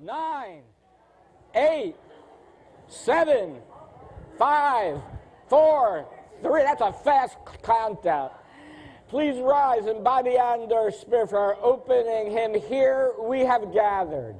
9, 8, 7, 5, 4, 3. That's a fast countdown. Please rise in body and or spirit for our opening hymn, Here We Have Gathered.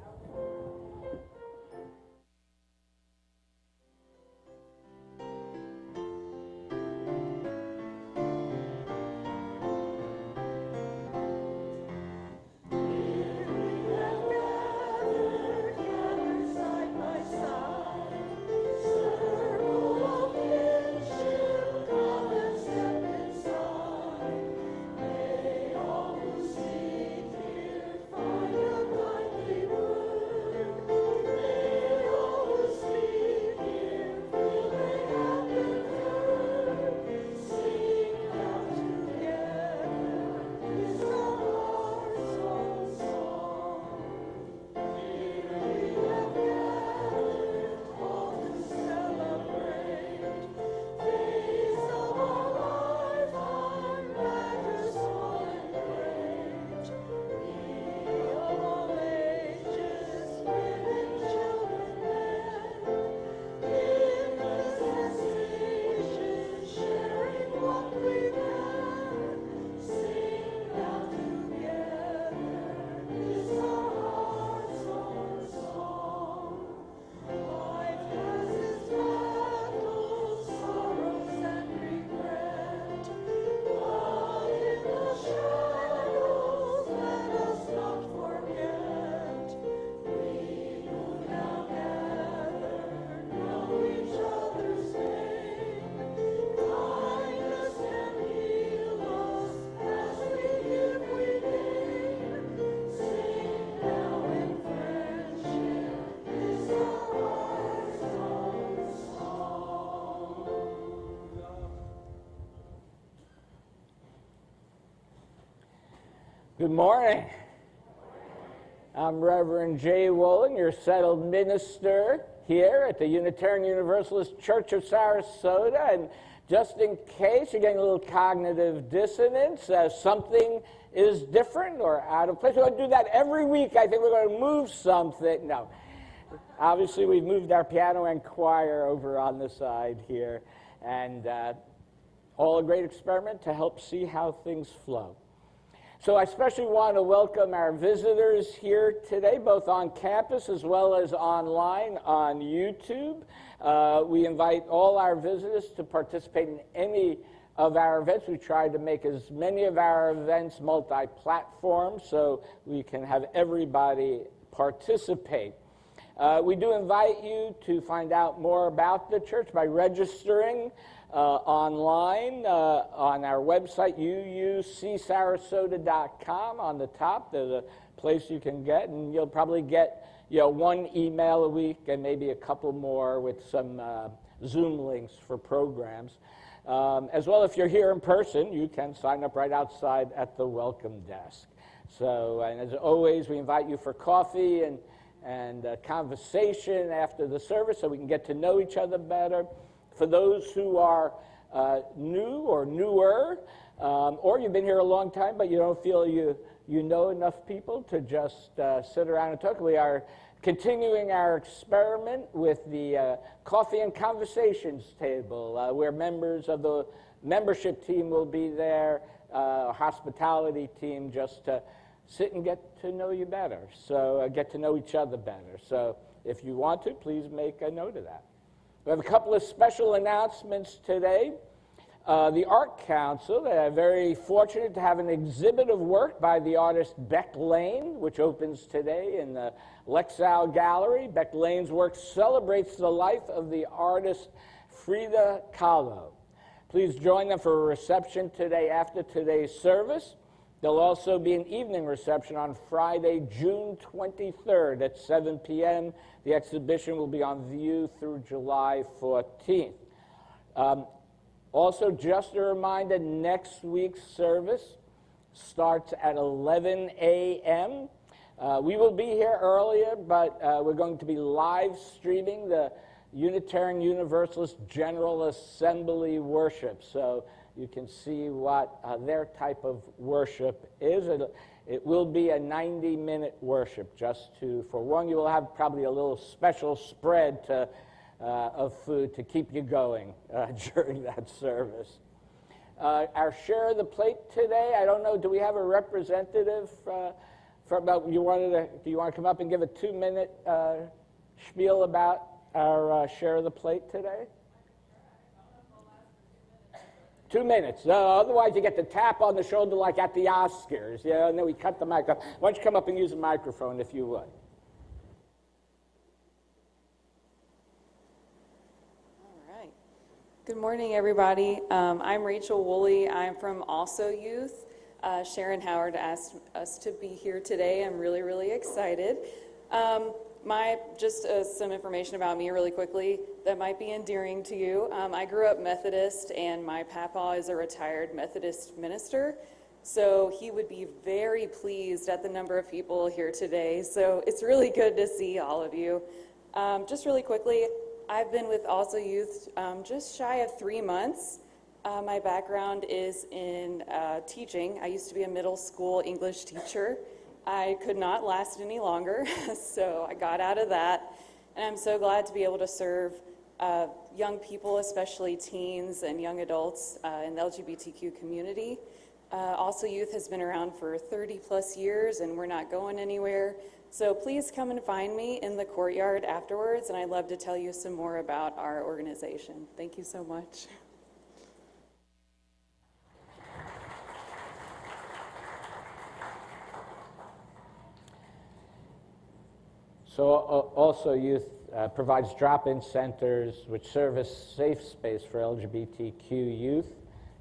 Good morning. I'm Reverend J. Wolin, your settled minister here at the Unitarian Universalist Church of Sarasota. And just in case you're getting a little cognitive dissonance, something is different or out of place, we're going to do that every week. I think we're going to move something. No. Obviously, we've moved our piano and choir over on the side here. And all a great experiment to help see how things flow. So I especially want to welcome our visitors here today, both on campus as well as online on YouTube. We invite all our visitors to participate in any of our events. We try to make as many of our events multi-platform so we can have everybody participate. We do invite you to find out more about the church by registering online on our website, uucsarasota.com. On the top, there's a place you can get, and you'll probably get one email a week and maybe a couple more with some Zoom links for programs. As well, if you're here in person, you can sign up right outside at the welcome desk. So, and as always, we invite you for coffee and conversation after the service so we can get to know each other better. For those who are new or newer, or you've been here a long time but you don't feel you know enough people to just sit around and talk, we are continuing our experiment with the Coffee and Conversations table, where members of the membership team will be there, hospitality team, just to sit and get to know you better, so get to know each other better. So if you want to, please make a note of that. We have a couple of special announcements today. The Art Council, they're very fortunate to have an exhibit of work by the artist Beck Lane, which opens today in the Lexow Gallery. Beck Lane's work celebrates the life of the artist Frida Kahlo. Please join them for a reception today after today's service. There'll also be an evening reception on Friday, June 23rd at 7 p.m. The exhibition will be on view through July 14th. Also, just a reminder, next week's service starts at 11 a.m. We will be here earlier, but we're going to be live streaming the Unitarian Universalist General Assembly worship. So you can see what their type of worship is. It will be a 90-minute worship, just to forewarn you. We'll have probably a little special spread of food to keep you going during that service. Our share of the plate today, I don't know, do we have a representative from, do you want to come up and give a 2-minute spiel about our share of the plate today? 2 minutes. Otherwise, you get the tap on the shoulder like at the Oscars, and then we cut the mic off. Why don't you come up and use a microphone if you would? All right. Good morning, everybody. I'm Rachel Woolley. I'm from Also Youth. Sharon Howard asked us to be here today. I'm really, really excited. Just some information about me really quickly that might be endearing to you. I grew up Methodist, and my papa is a retired Methodist minister, so he would be very pleased at the number of people here today. So it's really good to see all of you. Just really quickly, I've been with Also Youth just shy of 3 months. My background is in teaching. I used to be a middle school English teacher. I could not last any longer, so I got out of that, and I'm so glad to be able to serve young people, especially teens and young adults in the LGBTQ community. Also Youth has been around for 30 plus years, and we're not going anywhere, so please come and find me in the courtyard afterwards, and I'd love to tell you some more about our organization. Thank you so much. So Also Youth provides drop-in centers which serve as safe space for LGBTQ youth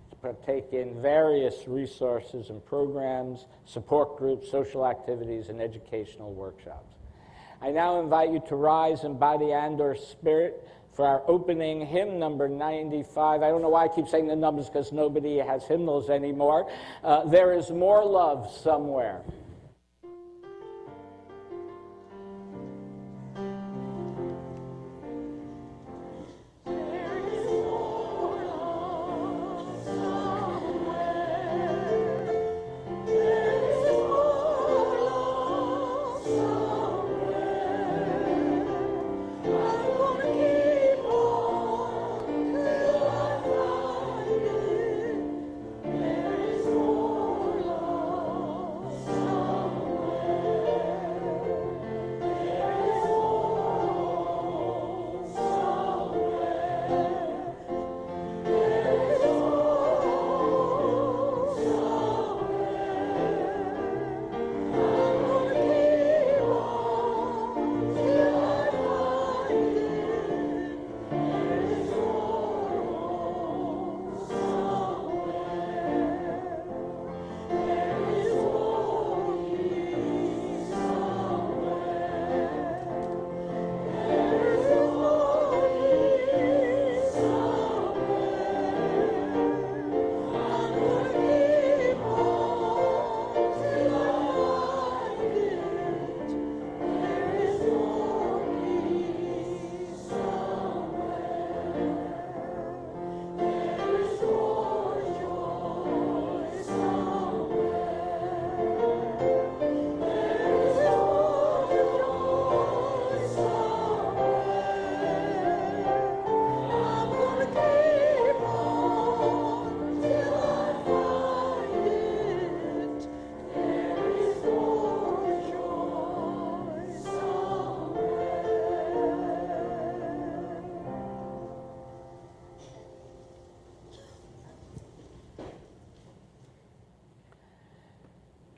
to partake in various resources and programs, support groups, social activities, and educational workshops. I now invite you to rise in body and/or spirit for our opening hymn number 95. I don't know why I keep saying the numbers, because nobody has hymnals anymore. There is more love somewhere.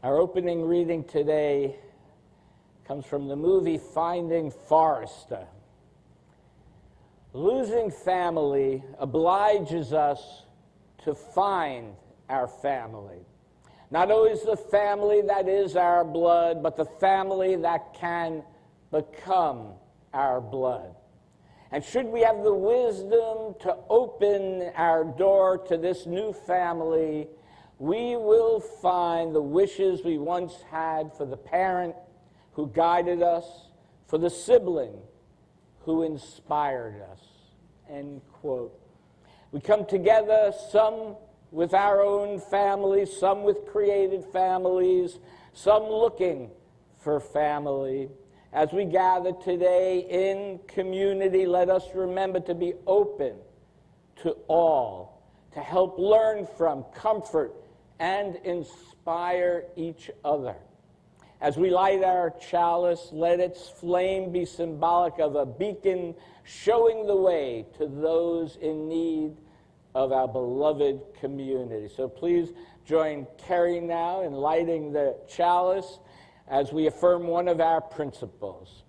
Our opening reading today comes from the movie Finding Forrester. Losing family obliges us to find our family. Not always the family that is our blood, but the family that can become our blood. And should we have the wisdom to open our door to this new family, we will find the wishes we once had for the parent who guided us, for the sibling who inspired us. End quote. We come together, some with our own families, some with created families, some looking for family. As we gather today in community, let us remember to be open to all, to help learn from, comfort, and inspire each other. As we light our chalice, let its flame be symbolic of a beacon showing the way to those in need of our beloved community. So please join Kerry now in lighting the chalice as we affirm one of our principles.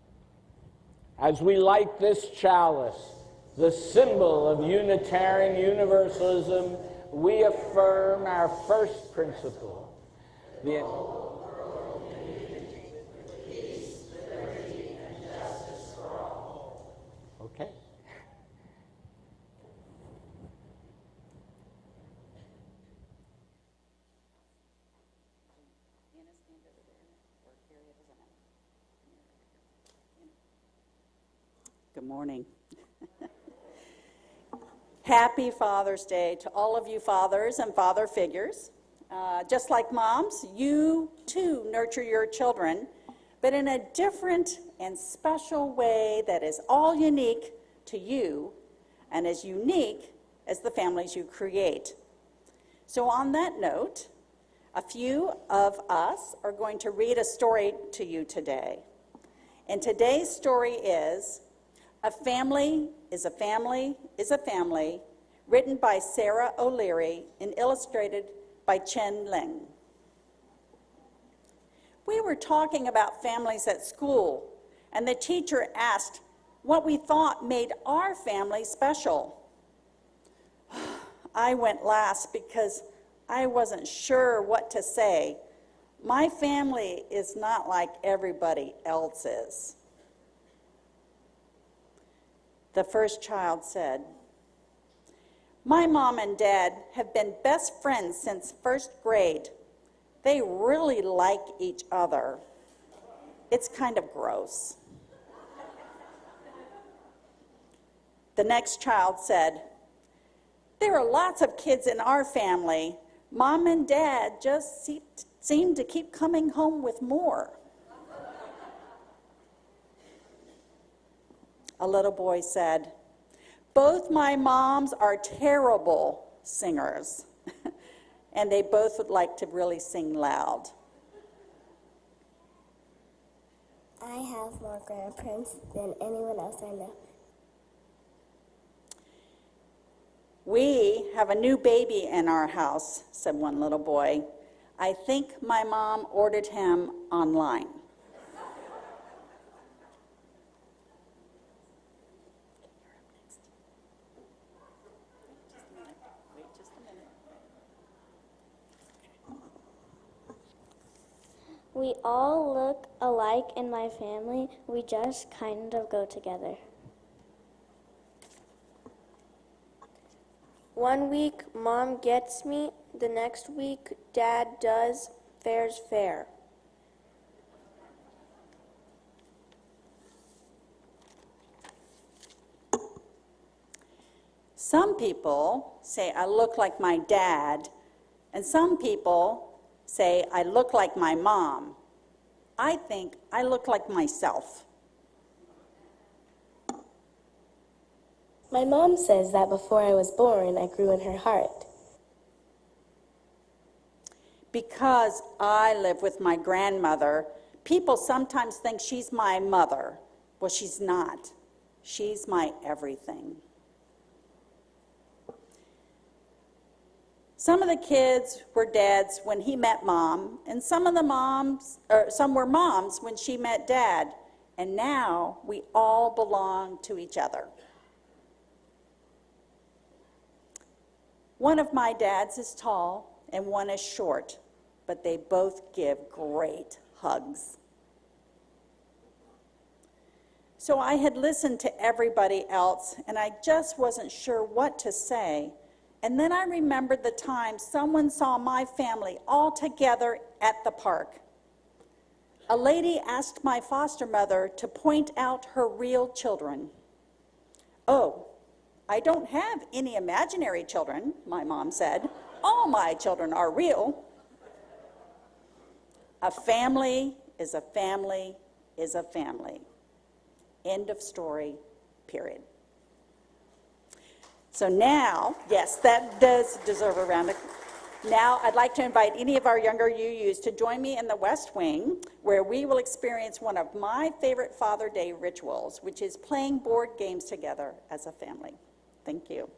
As we light this chalice, the symbol of Unitarian Universalism, we affirm our first principle. Okay. Good morning. Happy Father's Day to all of you fathers and father figures. Just like moms, you too nurture your children, but in a different and special way that is all unique to you and as unique as the families you create. So on that note, a few of us are going to read a story to you today. And today's story is A Family is a Family is a Family, written by Sarah O'Leary and illustrated by Chen Ling. We were talking about families at school, and the teacher asked what we thought made our family special. I went last because I wasn't sure what to say. My family is not like everybody else's. The first child said, "My mom and dad have been best friends since first grade. They really like each other. It's kind of gross." The next child said, "There are lots of kids in our family. Mom and dad just seem to keep coming home with more." A little boy said, "Both my moms are terrible singers, and they both would like to really sing loud." "I have more grandparents than anyone else I know." "We have a new baby in our house," said one little boy. "I think my mom ordered him online." "We all look alike in my family. We just kind of go together." One week, Mom gets me. The next week, Dad does. Fair's fair. Some people say I look like my dad, and some people say I look like my mom. I think I look like myself. "My mom says that before I was born, I grew in her heart." Because I live with my grandmother, people sometimes think she's my mother. Well, she's not. She's my everything. Some of the kids were dads when he met Mom, and some were moms when she met Dad, and now we all belong to each other. One of my dads is tall and one is short, but they both give great hugs. So I had listened to everybody else, and I just wasn't sure what to say. And then I remembered the time someone saw my family all together at the park. A lady asked my foster mother to point out her real children. "Oh, I don't have any imaginary children," my mom said. "All my children are real." A family is a family is a family. End of story, period. So now, yes, that does deserve a round of applause. Now, I'd like to invite any of our younger UUs to join me in the West Wing, where we will experience one of my favorite Father Day rituals, which is playing board games together as a family. Thank you.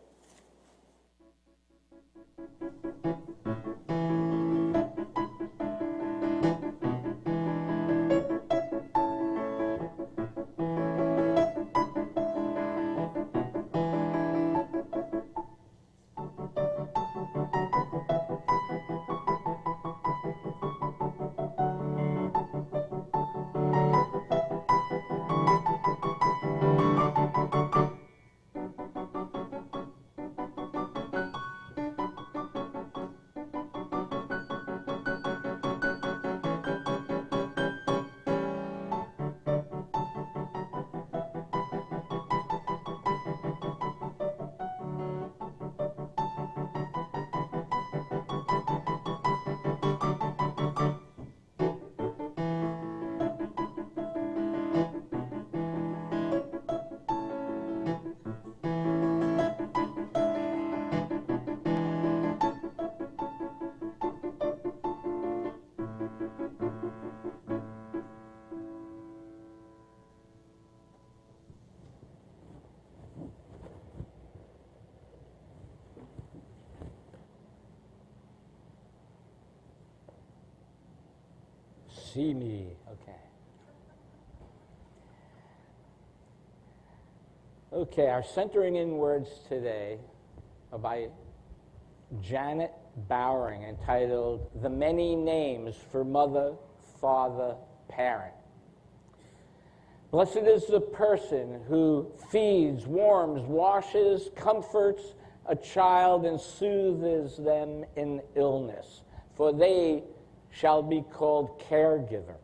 See me, okay. Okay, our centering in words today are by Janet Bowering, entitled The Many Names for Mother, Father, Parent. Blessed is the person who feeds, warms, washes, comforts a child, and soothes them in illness, for they shall be called caregiver.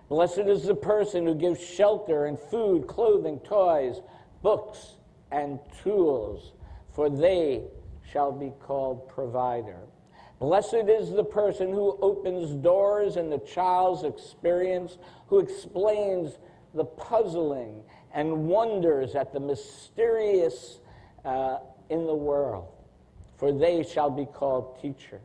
Blessed is the person who gives shelter and food, clothing, toys, books, and tools, for they shall be called provider. Blessed is the person who opens doors in the child's experience, who explains the puzzling and wonders at the mysterious in the world, for they shall be called teacher.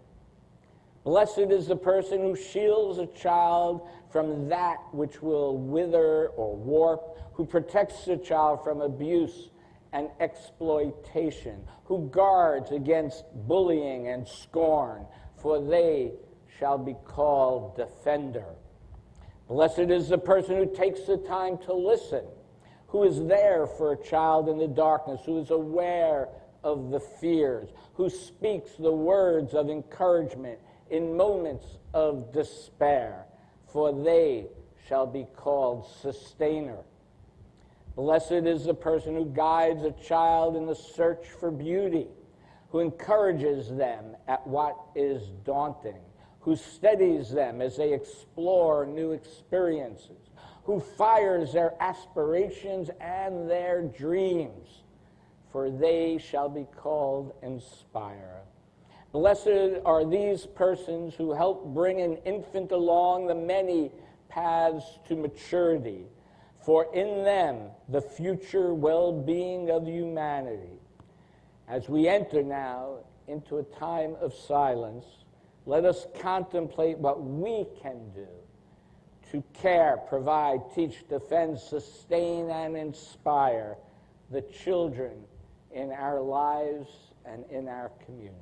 Blessed is the person who shields a child from that which will wither or warp, who protects the child from abuse and exploitation, who guards against bullying and scorn, for they shall be called defender. Blessed is the person who takes the time to listen, who is there for a child in the darkness, who is aware of the fears, who speaks the words of encouragement in moments of despair, for they shall be called sustainer. Blessed is the person who guides a child in the search for beauty, who encourages them at what is daunting, who steadies them as they explore new experiences, who fires their aspirations and their dreams, for they shall be called inspirer. Blessed are these persons who help bring an infant along the many paths to maturity, for in them the future well-being of humanity. As we enter now into a time of silence, let us contemplate what we can do to care, provide, teach, defend, sustain, and inspire the children in our lives and in our community.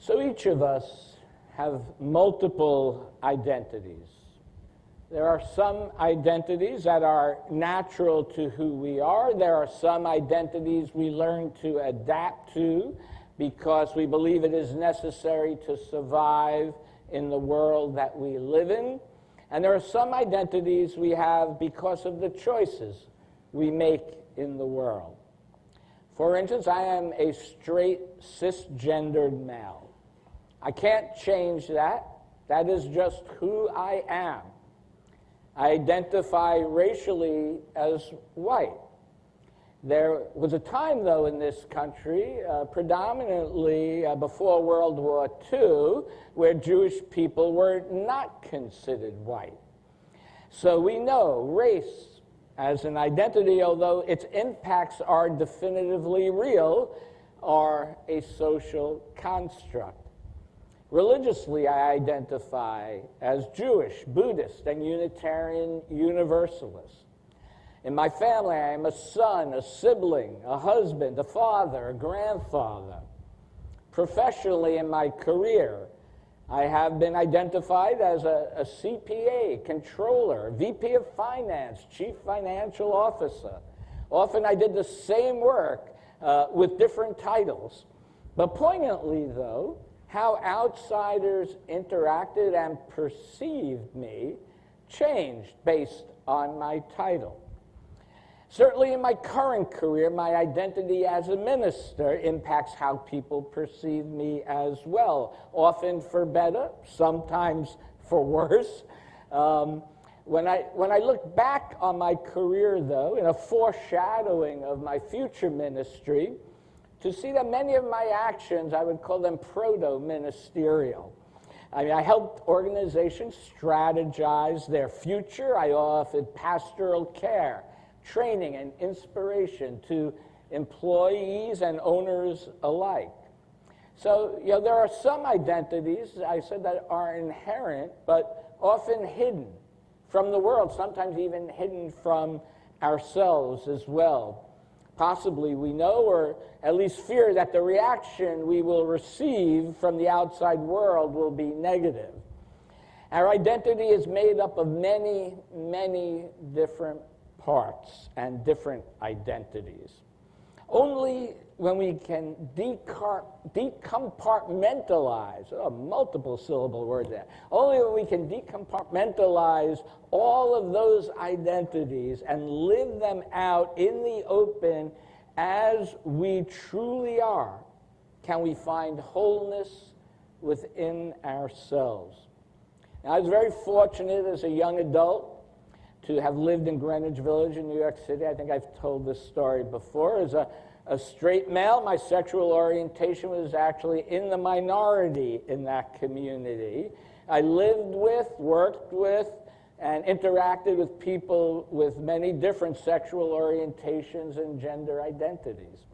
So each of us have multiple identities. There are some identities that are natural to who we are. There are some identities we learn to adapt to because we believe it is necessary to survive in the world that we live in. And there are some identities we have because of the choices we make in the world. For instance, I am a straight, cisgendered male. I can't change that. That is just who I am. I identify racially as white. There was a time, though, in this country, predominantly before World War II, where Jewish people were not considered white. So we know race as an identity, although its impacts are definitively real, are a social construct. Religiously, I identify as Jewish, Buddhist, and Unitarian Universalist. In my family, I am a son, a sibling, a husband, a father, a grandfather. Professionally, in my career, I have been identified as a CPA, controller, VP of finance, chief financial officer. Often I did the same work with different titles. But poignantly, though, how outsiders interacted and perceived me changed based on my title. Certainly in my current career, my identity as a minister impacts how people perceive me as well, often for better, sometimes for worse. When I look back on my career, though, in a foreshadowing of my future ministry, to see that many of my actions, I would call them proto-ministerial. I mean, I helped organizations strategize their future. I offered pastoral care, training, and inspiration to employees and owners alike. So, there are some identities, I said, that are inherent, but often hidden from the world, sometimes even hidden from ourselves as well. Possibly we know, or at least fear, that the reaction we will receive from the outside world will be negative. Our identity is made up of many, many different parts and different identities. Only when we can decompartmentalize, multiple syllable word there, only when we can decompartmentalize all of those identities and live them out in the open as we truly are, can we find wholeness within ourselves. Now, I was very fortunate as a young adult to have lived in Greenwich Village in New York City. I think I've told this story before. As a straight male, my sexual orientation was actually in the minority in that community. I lived with, worked with, and interacted with people with many different sexual orientations and gender identities.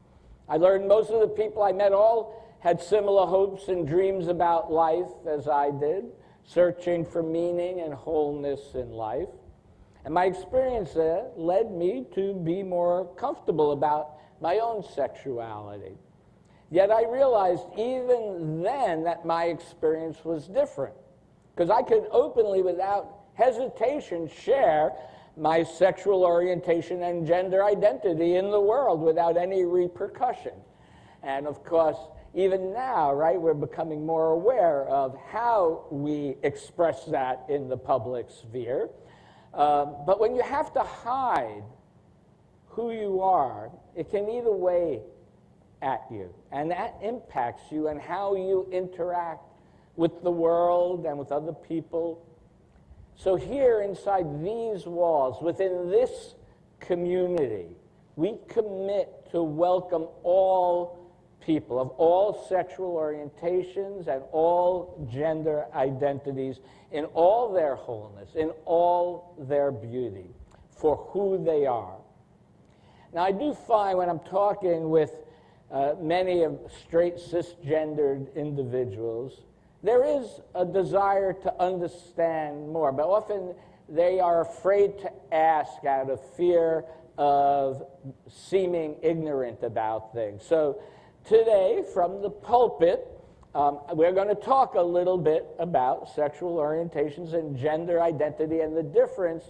I learned most of the people I met all had similar hopes and dreams about life as I did, searching for meaning and wholeness in life. And my experience there led me to be more comfortable about my own sexuality. Yet I realized even then that my experience was different, because I could openly, without hesitation, share my sexual orientation and gender identity in the world without any repercussion. And of course, even now, right, we're becoming more aware of how we express that in the public sphere. But when you have to hide who you are, it can eat away at you. And that impacts you and how you interact with the world and with other people. So here inside these walls, within this community, we commit to welcome all people of all sexual orientations and all gender identities in all their wholeness, in all their beauty, for who they are. Now, I do find when I'm talking with many of straight cisgendered individuals, there is a desire to understand more, but often they are afraid to ask out of fear of seeming ignorant about things. So today, from the pulpit, we're going to talk a little bit about sexual orientations and gender identity and the difference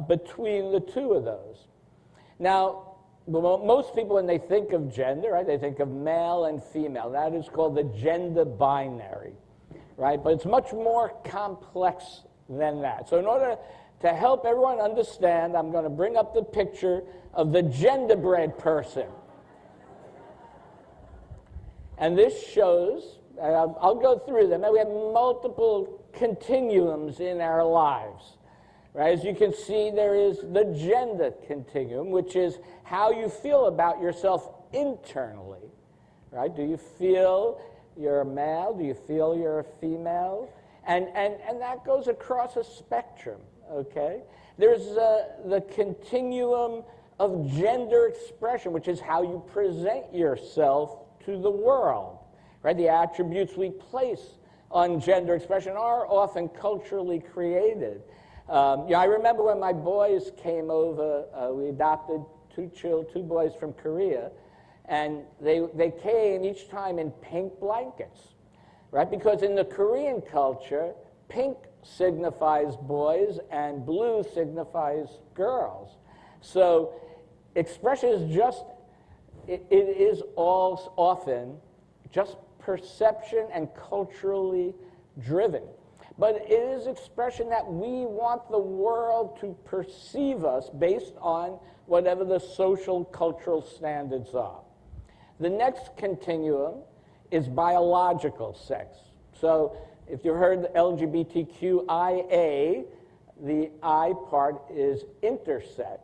between the two of those. Now, most people, when they think of gender, right, they think of male and female. That is called the gender binary, right? But it's much more complex than that. So in order to help everyone understand, I'm going to bring up the picture of the genderbread person. And this shows, I'll go through them, and we have multiple continuums in our lives. Right? As you can see, there is the gender continuum, which is how you feel about yourself internally. Right? Do you feel you're a male? Do you feel you're a female? And that goes across a spectrum, okay? There's the continuum of gender expression, which is how you present yourself to the world, right? The attributes we place on gender expression are often culturally created. I remember when my boys came over, we adopted two boys from Korea, and they came each time in pink blankets, right? Because in the Korean culture, pink signifies boys and blue signifies girls. So expression is just, it is all often just perception and culturally driven. But it is expression that we want the world to perceive us based on whatever the social cultural standards are. The next continuum is biological sex. So if you heard the LGBTQIA, the I part is intersex,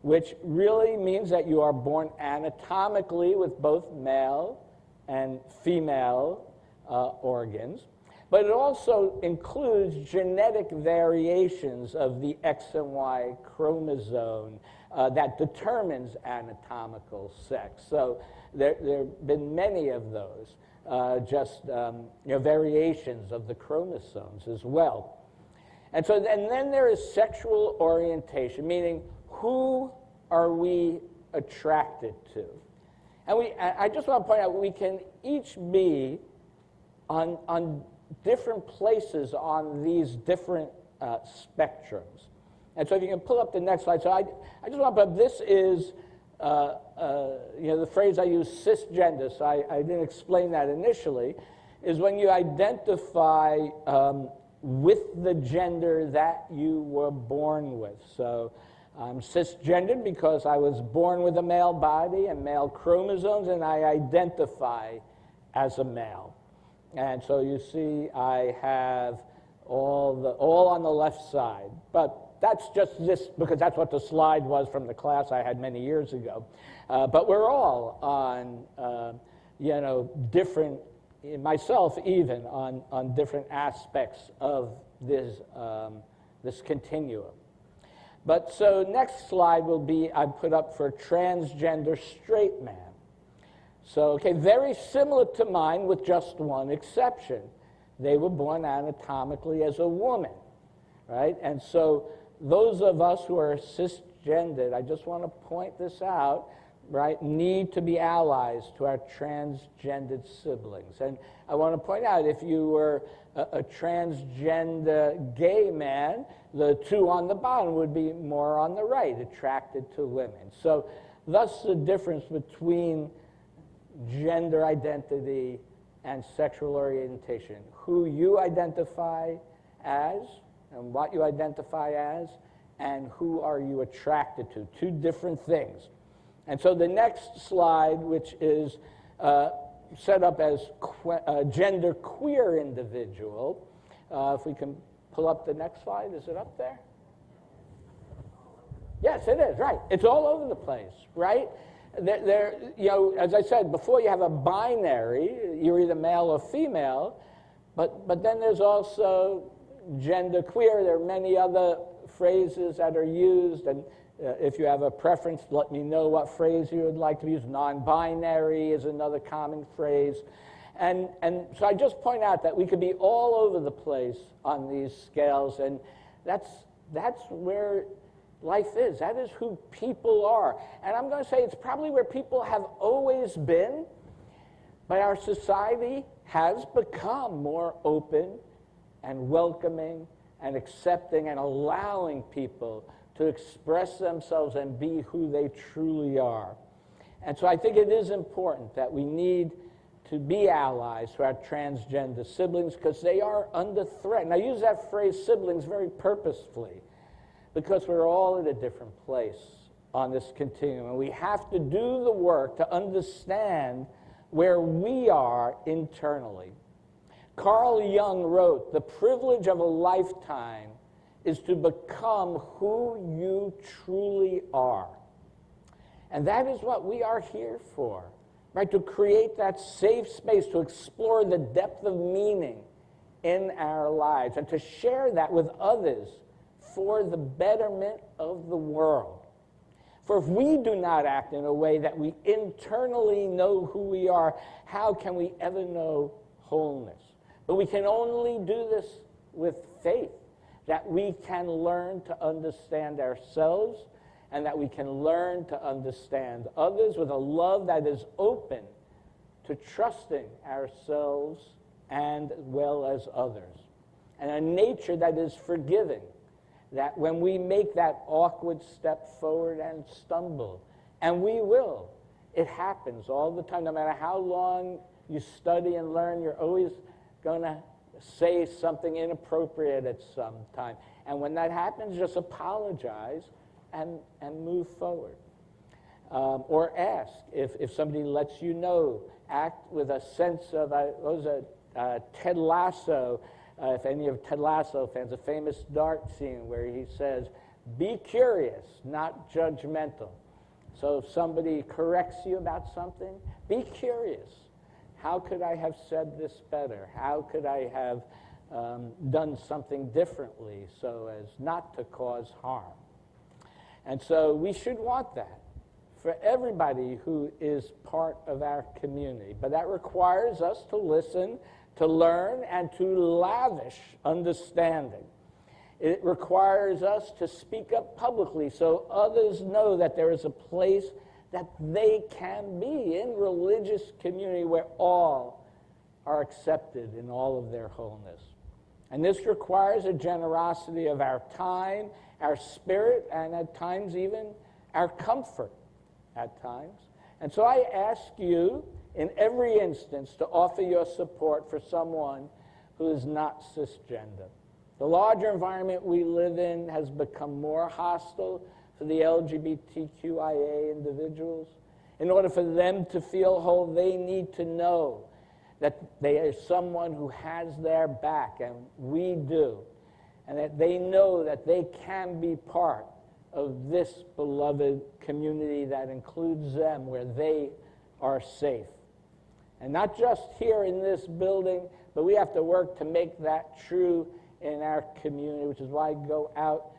which really means that you are born anatomically with both male and female organs. But it also includes genetic variations of the X and Y chromosome that determines anatomical sex. So there have been many of those, variations of the chromosomes as well. And then there is sexual orientation, meaning who are we attracted to? And I just want to point out, we can each be on different places on these different spectrums. And so if you can pull up the next slide. So I just want to put up, this is, the phrase I use, cisgender, so I didn't explain that initially, is when you identify with the gender that you were born with. So I'm cisgendered because I was born with a male body and male chromosomes, and I identify as a male. And so you see I have all on the left side. But that's just this, because that's what the slide was from the class I had many years ago. But we're all on, different, myself even, on different aspects of this continuum. But so next slide will be, I put up for transgender straight man. So, okay, very similar to mine with just one exception. They were born anatomically as a woman, right? And so those of us who are cisgendered, I just want to point this out, right, need to be allies to our transgendered siblings. And I want to point out, if you were a transgender gay man, the two on the bottom would be more on the right, attracted to women. So thus the difference between gender identity and sexual orientation. Who you identify as and what you identify as, and who are you attracted to. Two different things. And so the next slide, which is set up as gender queer individual, if we can pull up the next slide, is it up there? Yes, it is, right. It's all over the place, right? As I said before, you have a binary, you're either male or female, but then there's also gender queer. There are many other phrases that are used, and if you have a preference, let me know what phrase you would like to use. Non-binary is another common phrase. And so I just point out that we could be all over the place on these scales, and that's where life is. That is who people are. And I'm going to say it's probably where people have always been, but our society has become more open and welcoming and accepting and allowing people to express themselves and be who they truly are. And so I think it is important that we need to be allies to our transgender siblings because they are under threat. And I use that phrase siblings very purposefully because we're all at a different place on this continuum. And we have to do the work to understand where we are internally. Carl Jung wrote, "The privilege of a lifetime is to become who you truly are." And that is what we are here for, right? To create that safe space, to explore the depth of meaning in our lives, and to share that with others for the betterment of the world. For if we do not act in a way that we internally know who we are, how can we ever know wholeness? But we can only do this with faith, that we can learn to understand ourselves and that we can learn to understand others with a love that is open to trusting ourselves and well as others. And a nature that is forgiving, that when we make that awkward step forward and stumble, and we will, it happens all the time. No matter how long you study and learn, you're always going to say something inappropriate at some time. And when that happens, just apologize and move forward. Or ask if somebody lets you know. Act with a sense of, Ted Lasso, if any of Ted Lasso fans, a famous dart scene where he says, "Be curious, not judgmental." So if somebody corrects you about something, be curious. How could I have said this better? How could I have done something differently so as not to cause harm? And so we should want that for everybody who is part of our community. But that requires us to listen, to learn, and to lavish understanding. It requires us to speak up publicly so others know that there is a place that they can be in religious community where all are accepted in all of their wholeness. And this requires a generosity of our time, our spirit, and at times even our comfort at times. And so I ask you in every instance to offer your support for someone who is not cisgender. The larger environment we live in has become more hostile for the LGBTQIA individuals. In order for them to feel whole, they need to know that they are someone who has their back, and we do, and that they know that they can be part of this beloved community that includes them, where they are safe. And not just here in this building, but we have to work to make that true in our community, which is why I go out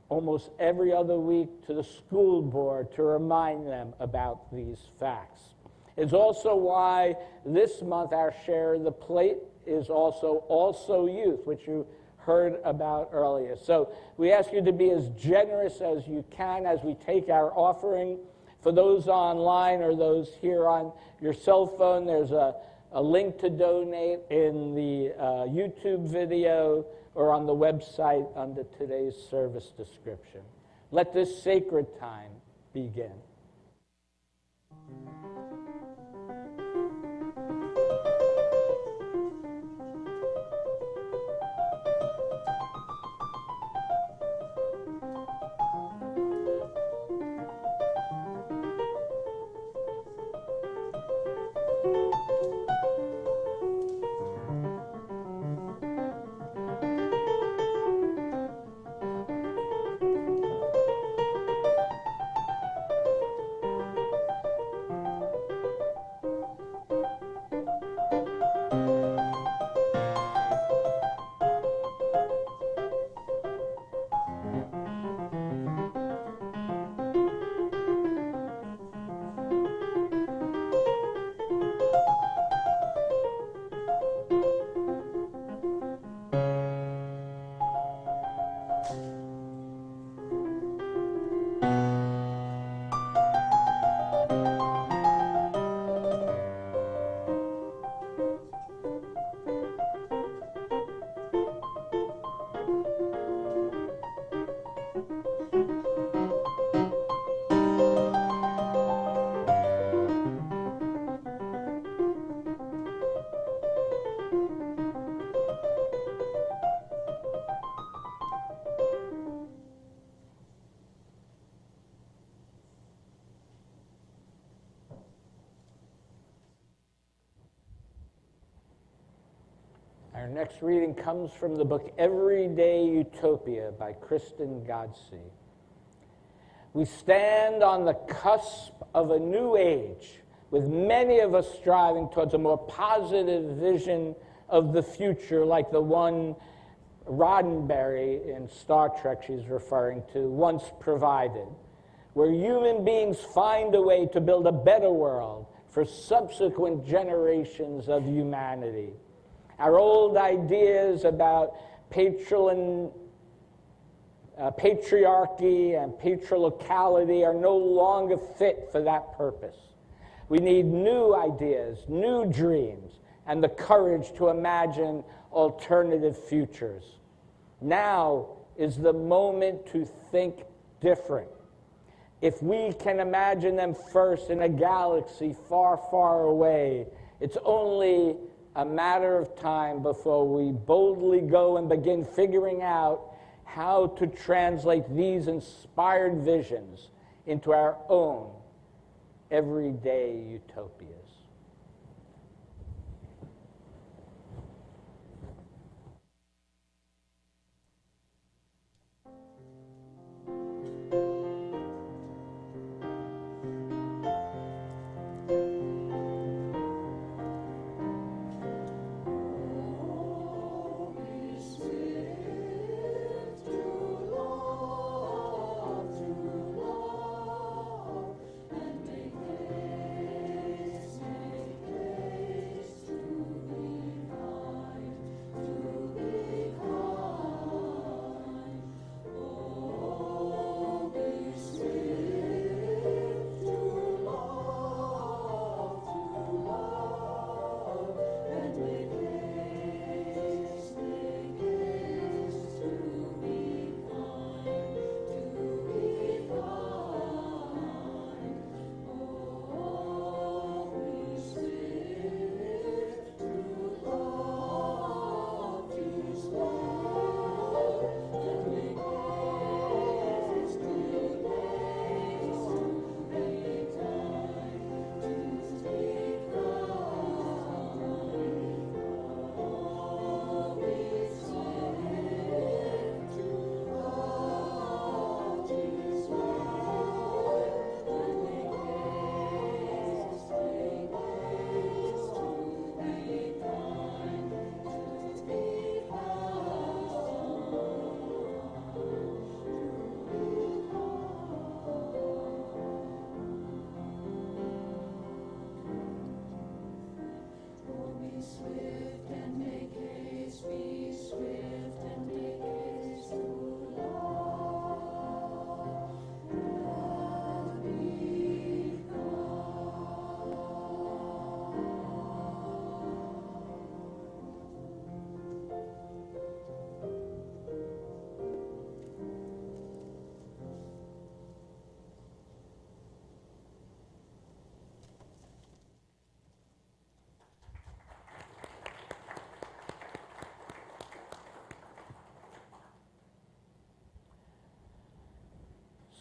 almost every other week to the school board to remind them about these facts. It's also why this month our Share of the Plate is also youth, which you heard about earlier. So we ask you to be as generous as you can as we take our offering. For those online or those here on your cell phone, there's a link to donate in the YouTube video or on the website under today's service description. Let this sacred time begin. Our next reading comes from the book Everyday Utopia by Kristen Godsey. We stand on the cusp of a new age, with many of us striving towards a more positive vision of the future, like the one Roddenberry in Star Trek she's referring to once provided, where human beings find a way to build a better world for subsequent generations of humanity. Our old ideas about patriarchy and patriarchality are no longer fit for that purpose. We need new ideas, new dreams, and the courage to imagine alternative futures. Now is the moment to think different. If we can imagine them first in a galaxy far, far away, it's only a matter of time before we boldly go and begin figuring out how to translate these inspired visions into our own everyday utopias.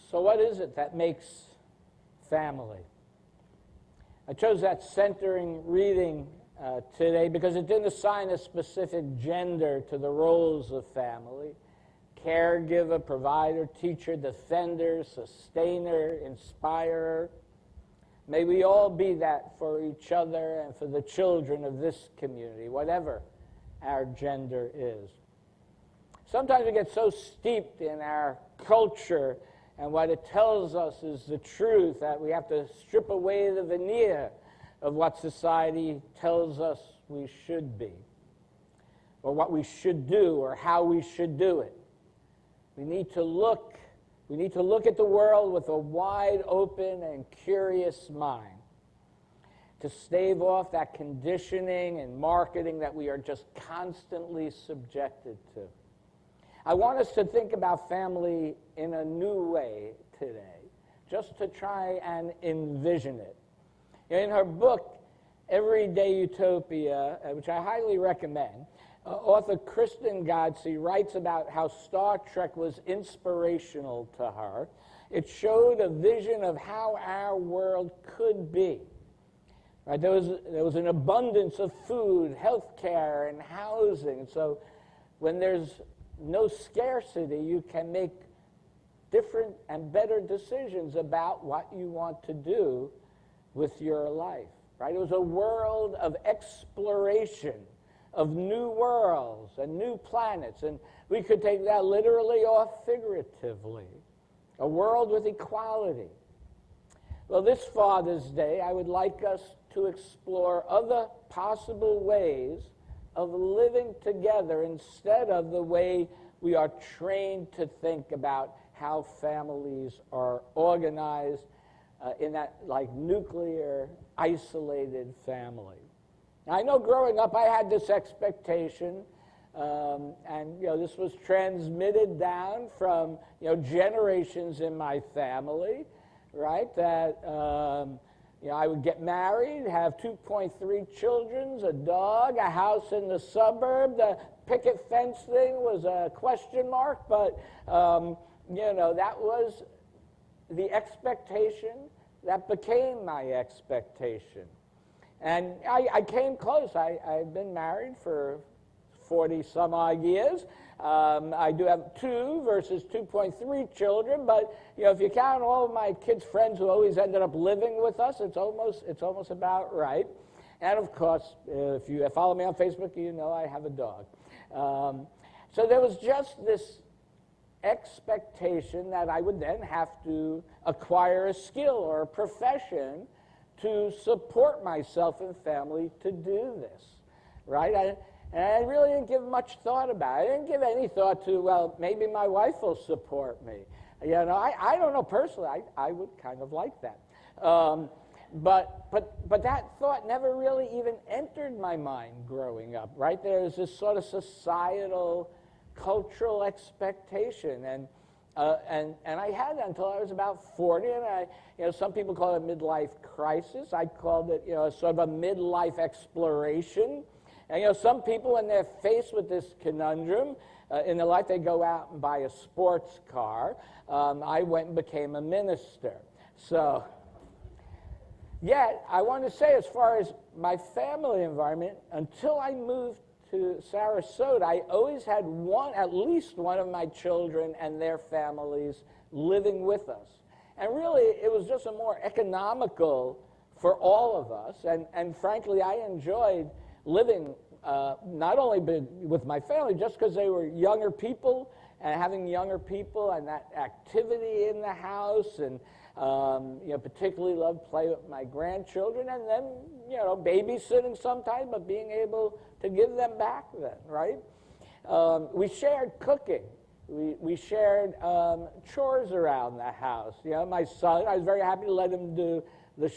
So what is it that makes family? I chose that centering reading today because it didn't assign a specific gender to the roles of family. Caregiver, provider, teacher, defender, sustainer, inspirer. May we all be that for each other and for the children of this community, whatever our gender is. Sometimes we get so steeped in our culture and what it tells us is the truth that we have to strip away the veneer of what society tells us we should be, or what we should do, or how we should do it. We need to look at the world with a wide open and curious mind to stave off that conditioning and marketing that we are just constantly subjected to. I want us to think about family in a new way today, just to try and envision it. In her book, Everyday Utopia, which I highly recommend, author Kristen Godsey writes about how Star Trek was inspirational to her. It showed a vision of how our world could be. Right? There was an abundance of food, health care, and housing. So when there's no scarcity, you can make different and better decisions about what you want to do with your life. Right? It was a world of exploration, of new worlds and new planets. And we could take that literally or figuratively. A world with equality. Well, this Father's Day, I would like us to explore other possible ways of living together instead of the way we are trained to think about how families are organized in that like nuclear, isolated family. Now, I know growing up I had this expectation, and this was transmitted down from generations in my family, right? That I would get married, have 2.3 children, a dog, a house in the suburb. The picket fence thing was a question mark, but that was the expectation that became my expectation. And I came close. I've been married for 40 some odd years. I do have 2 versus 2.3 children, but if you count all of my kids' friends who always ended up living with us, it's almost about right. And of course, if you follow me on Facebook, you know I have a dog. So there was just this expectation that I would then have to acquire a skill or a profession to support myself and family to do this, right? And I really didn't give much thought about it. I didn't give any thought to, well, maybe my wife will support me. I don't know personally. I would kind of like that. But that thought never really even entered my mind growing up, right? There's this sort of societal, cultural expectation. And I had that until I was about 40, and some people call it a midlife crisis. I called it, sort of a midlife exploration. And some people, when they're faced with this conundrum in their life, they go out and buy a sports car. I went and became a minister. So, yet, I want to say, as far as my family environment, until I moved to Sarasota, I always had at least one of my children and their families living with us. And really, it was just a more economical for all of us. And frankly, I enjoyed living not only with my family, just because they were younger people, and having younger people and that activity in the house, and particularly loved play with my grandchildren, and then babysitting sometimes, but being able to give them back then, right? We shared cooking. We shared chores around the house. My son, I was very happy to let him do the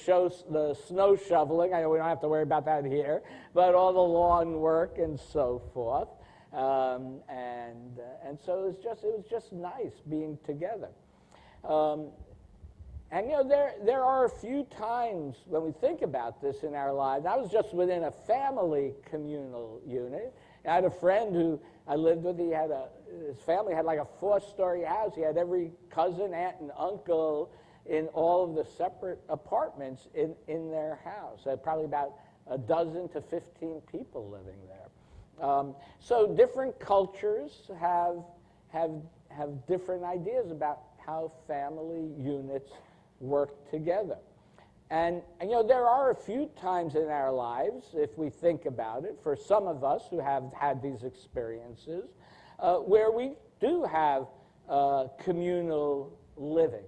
snow shoveling. I know we don't have to worry about that here, but all the lawn work and so forth. And so it was just nice being together. And there are a few times when we think about this in our lives. I was just within a family communal unit. I had a friend who I lived with. His family had like a 4-story house. He had every cousin, aunt, and uncle in all of the separate apartments in their house. Probably about a dozen to 15 people living there. So different cultures have different ideas about how family units work together. And there are a few times in our lives, if we think about it, for some of us who have had these experiences, where we do have communal living.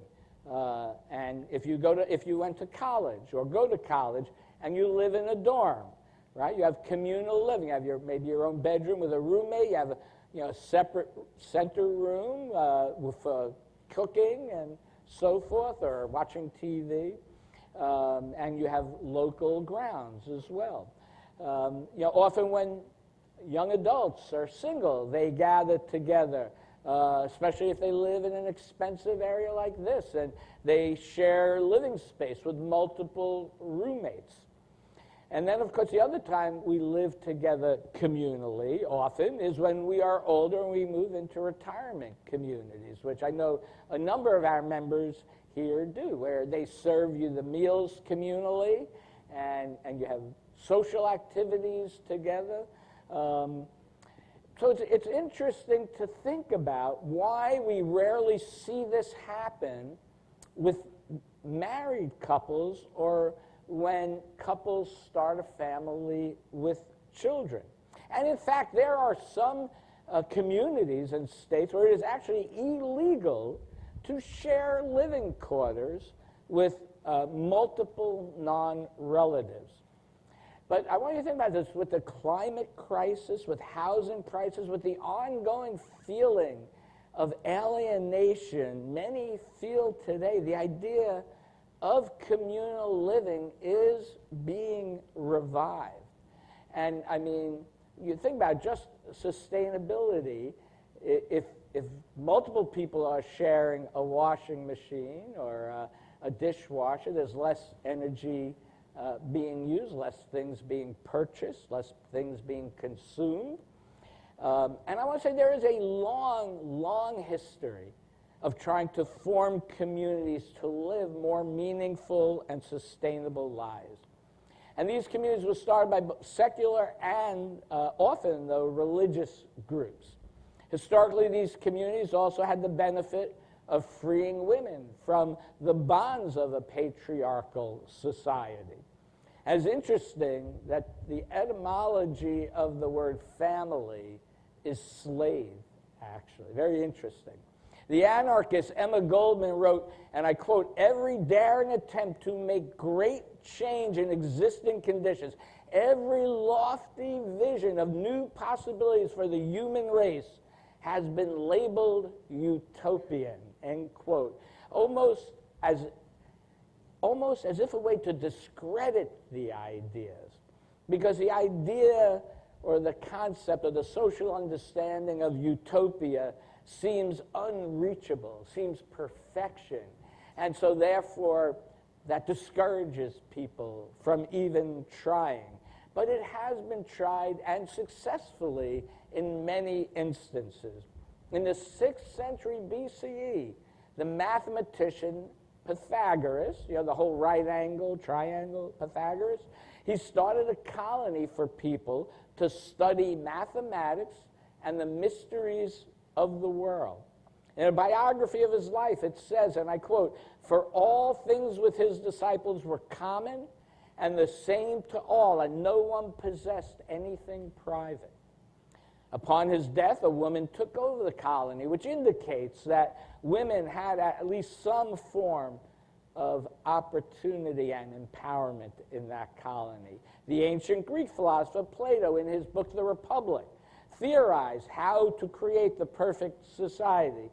And if you went to college or go to college and you live in a dorm, right? You have communal living. You have maybe your own bedroom with a roommate. You have a separate center room with cooking and so forth, or watching TV. And you have local grounds as well. Often when young adults are single, they gather together, especially if they live in an expensive area like this, and they share living space with multiple roommates. And then, of course, the other time we live together communally often is when we are older and we move into retirement communities, which I know a number of our members here do, where they serve you the meals communally, and you have social activities together. So it's interesting to think about why we rarely see this happen with married couples or when couples start a family with children. And in fact, there are some communities and states where it is actually illegal to share living quarters with multiple non-relatives. But I want you to think about this with the climate crisis, with housing crisis, with the ongoing feeling of alienation. Many feel today the idea of communal living is being revived. And I mean, you think about just sustainability. If multiple people are sharing a washing machine or a dishwasher, there's less energy being used, less things being purchased, less things being consumed. And I want to say there is a long, long history of trying to form communities to live more meaningful and sustainable lives. And these communities were started by secular and often, though, religious groups. Historically, these communities also had the benefit of freeing women from the bonds of a patriarchal society. And it's interesting that the etymology of the word family is slave, actually. Very interesting. The anarchist Emma Goldman wrote, and I quote, "Every daring attempt to make great change in existing conditions, every lofty vision of new possibilities for the human race has been labeled utopian," end quote. Almost as if a way to discredit the ideas. Because the idea or the concept or the social understanding of utopia seems unreachable, seems perfection. And so therefore, that discourages people from even trying. But it has been tried, and successfully, in many instances. In the 6th century BCE, the mathematician Pythagoras, the whole right angle, triangle Pythagoras, he started a colony for people to study mathematics and the mysteries of the world. In a biography of his life, it says, and I quote, "For all things with his disciples were common and the same to all, and no one possessed anything private." Upon his death, a woman took over the colony, which indicates that women had at least some form of opportunity and empowerment in that colony. The ancient Greek philosopher Plato, in his book The Republic, theorized how to create the perfect society.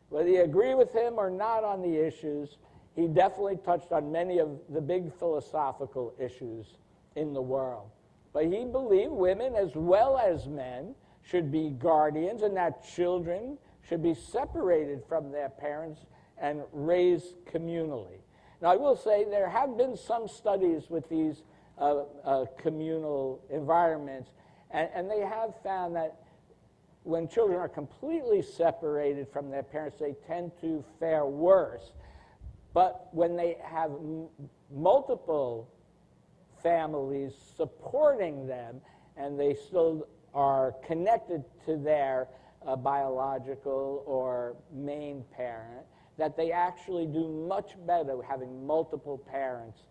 Whether you agree with him or not on the issues, he definitely touched on many of the big philosophical issues in the world. But he believed women as well as men should be guardians and that children should be separated from their parents and raised communally. Now, I will say there have been some studies with these communal environments, and they have found that when children are completely separated from their parents, they tend to fare worse. But when they have multiple families supporting them and they still are connected to their biological or main parent, that they actually do much better having multiple parents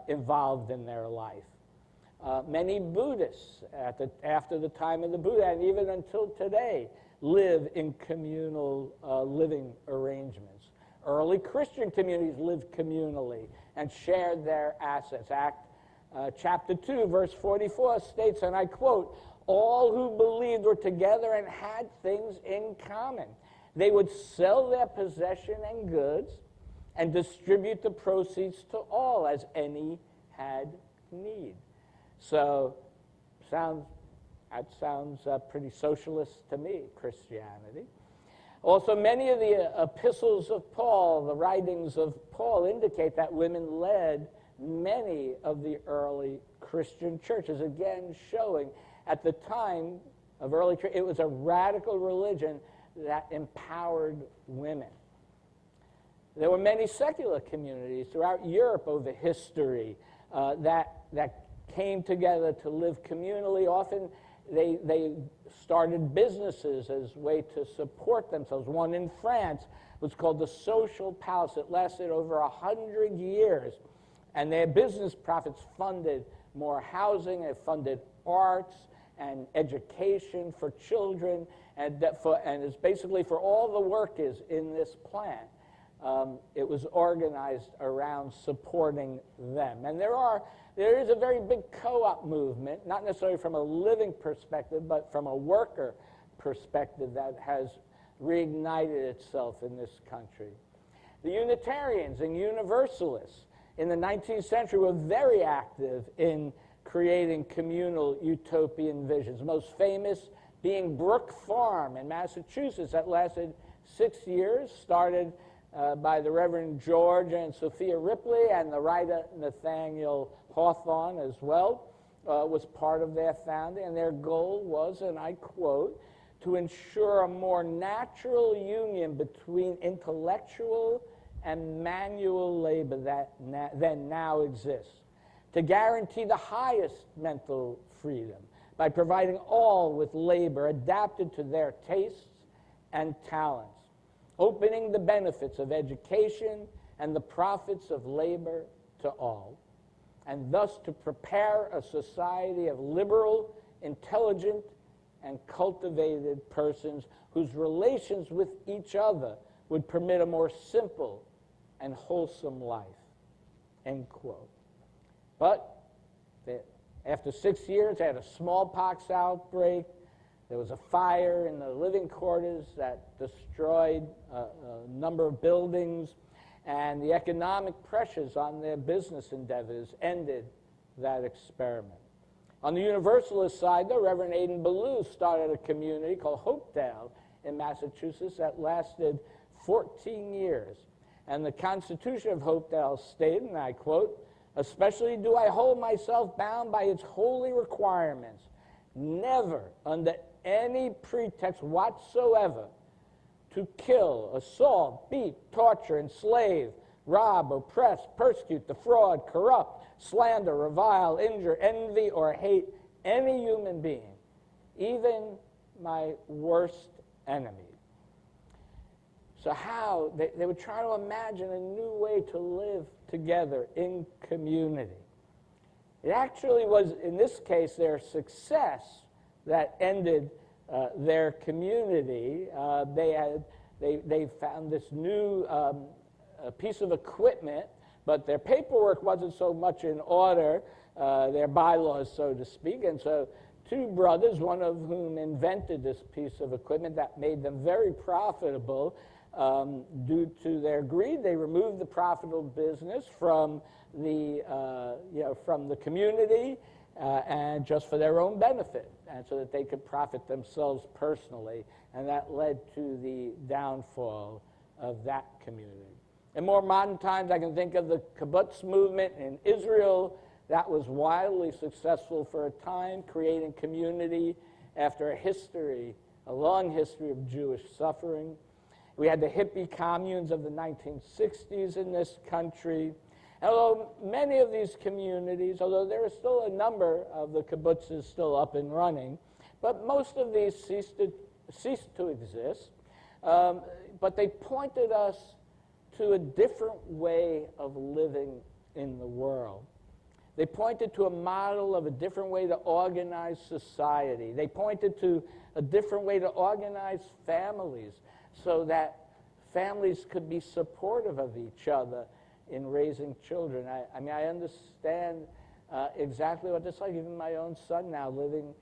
involved in their life. Many Buddhists, after the time of the Buddha, and even until today, live in communal living arrangements. Early Christian communities lived communally and shared their assets. Chapter 2, verse 44 states, and I quote, "All who believed were together and had things in common. They would sell their possession and goods and distribute the proceeds to all as any had need." So that sounds pretty socialist to me, Christianity. Also, many of the epistles of Paul, the writings of Paul, indicate that women led many of the early Christian churches, again showing at the time of early church, it was a radical religion that empowered women. There were many secular communities throughout Europe over history. that came together to live communally. Often they started businesses as a way to support themselves. One in France was called the Social Palace. It lasted over 100 years. And their business profits funded more housing, it funded arts and education for children, and it's basically for all the workers in this plant. It was organized around supporting them. And there is a very big co-op movement, not necessarily from a living perspective, but from a worker perspective that has reignited itself in this country. The Unitarians and Universalists in the 19th century were very active in creating communal utopian visions, most famous being Brook Farm in Massachusetts that lasted 6 years, started by the Reverend George and Sophia Ripley, and the writer Nathaniel Hawthorne as well was part of their founding, and their goal was, and I quote, to ensure a more natural union between intellectual and manual labor than now exists, to guarantee the highest mental freedom by providing all with labor adapted to their tastes and talents, opening the benefits of education and the profits of labor to all, and thus to prepare a society of liberal, intelligent, and cultivated persons whose relations with each other would permit a more simple and wholesome life, end quote. But after 6 years, they had a smallpox outbreak. There was a fire in the living quarters that destroyed a number of buildings, and the economic pressures on their business endeavors ended that experiment. On the Universalist side, though, Reverend Aidan Ballou started a community called Hopedale in Massachusetts that lasted 14 years. And the Constitution of Hopedale stated, and I quote, "Especially do I hold myself bound by its holy requirements, never under any pretext whatsoever to kill, assault, beat, torture, enslave, rob, oppress, persecute, defraud, corrupt, slander, revile, injure, envy, or hate any human being, even my worst enemy." So how? They were trying to imagine a new way to live together in community. It actually was, in this case, their success that ended their community. They found this new piece of equipment, but their paperwork wasn't so much in order, their bylaws, so to speak, and so two brothers, one of whom invented this piece of equipment that made them very profitable. Due to their greed, they removed the profitable business from the community and just for their own benefit, and so that they could profit themselves personally, and that led to the downfall of that community. In more modern times, I can think of the kibbutz movement in Israel that was wildly successful for a time, creating community after a long history of Jewish suffering. We had the hippie communes of the 1960s in this country. And although many of these communities, although there are still a number of the kibbutzes still up and running, but most of these ceased to exist. But they pointed us to a different way of living in the world. They pointed to a model of a different way to organize society. They pointed to a different way to organize families, so that families could be supportive of each other in raising children. I understand exactly what it's like. Even my own son now living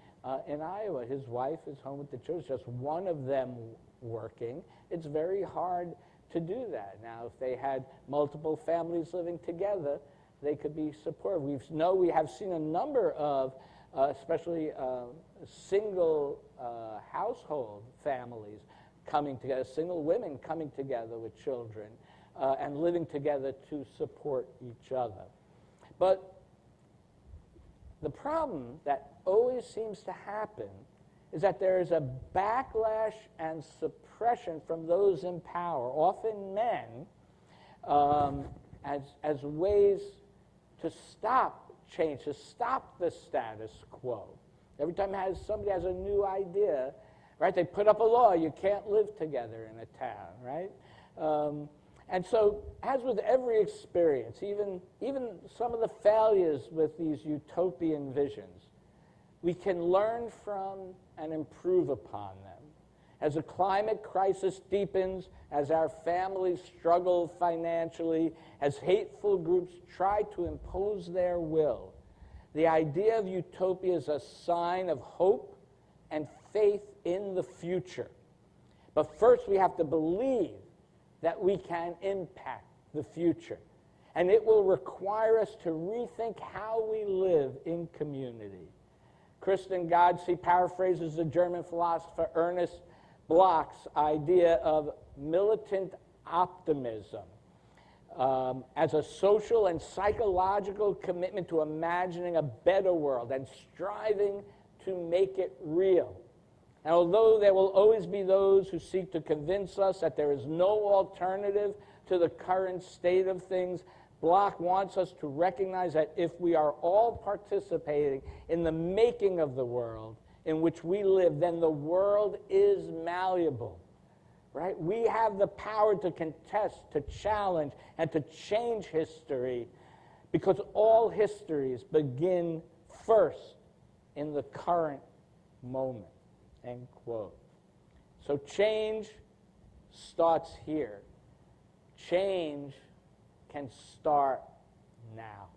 in Iowa, his wife is home with the children, just one of them working. It's very hard to do that. Now, if they had multiple families living together, they could be supportive. We have seen a number of, especially single household families coming together, single women coming together with children and living together to support each other. But the problem that always seems to happen is that there is a backlash and suppression from those in power, often men, as ways to stop change, to stop the status quo. Every time somebody has a new idea, right, they put up a law, you can't live together in a town, right? And so, as with every experience, even some of the failures with these utopian visions, we can learn from and improve upon them. As the climate crisis deepens, as our families struggle financially, as hateful groups try to impose their will, the idea of utopia is a sign of hope and faith in the future. But first we have to believe that we can impact the future. And it will require us to rethink how we live in community. Christian Godsey paraphrases the German philosopher Ernest Bloch's idea of militant optimism as a social and psychological commitment to imagining a better world and striving to make it real. And although there will always be those who seek to convince us that there is no alternative to the current state of things, Bloch wants us to recognize that if we are all participating in the making of the world in which we live, then the world is malleable, right? We have the power to contest, to challenge, and to change history, because all histories begin first in the current moment, end quote. So change starts here. Change can start now.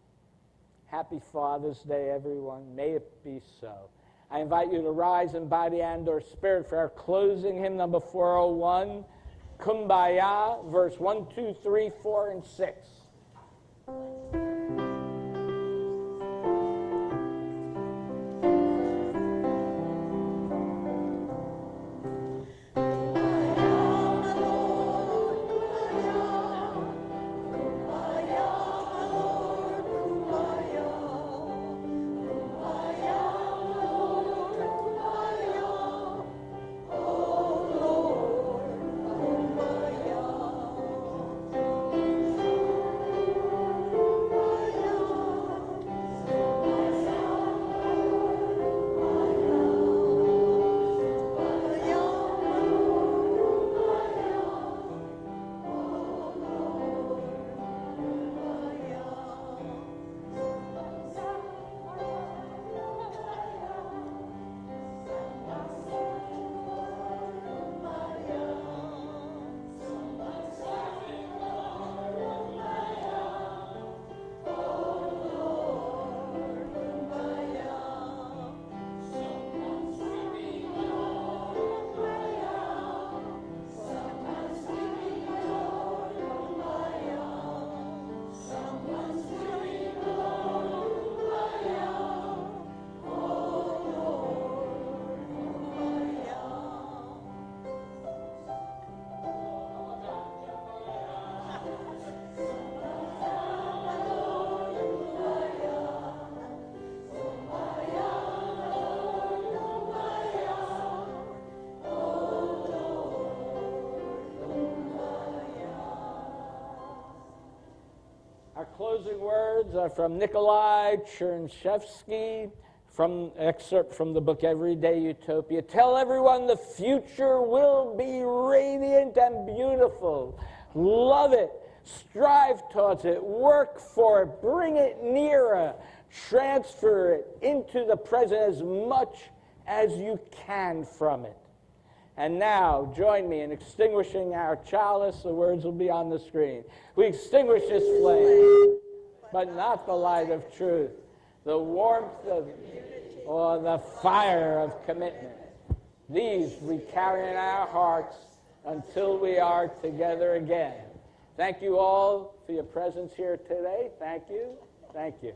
Happy Father's Day, everyone. May it be so. I invite you to rise in body and or spirit for our closing hymn number 401, Kumbaya, verse 1, 2, 3, 4, and 6. Our closing words are from Nikolai Chernshevsky, excerpt from the book Everyday Utopia. Tell everyone the future will be radiant and beautiful. Love it. Strive towards it. Work for it. Bring it nearer. Transfer it into the present as much as you can from it. And now, join me in extinguishing our chalice. The words will be on the screen. We extinguish this flame, but not the light of truth, the warmth of, or the fire of commitment. These we carry in our hearts until we are together again. Thank you all for your presence here today. Thank you. Thank you.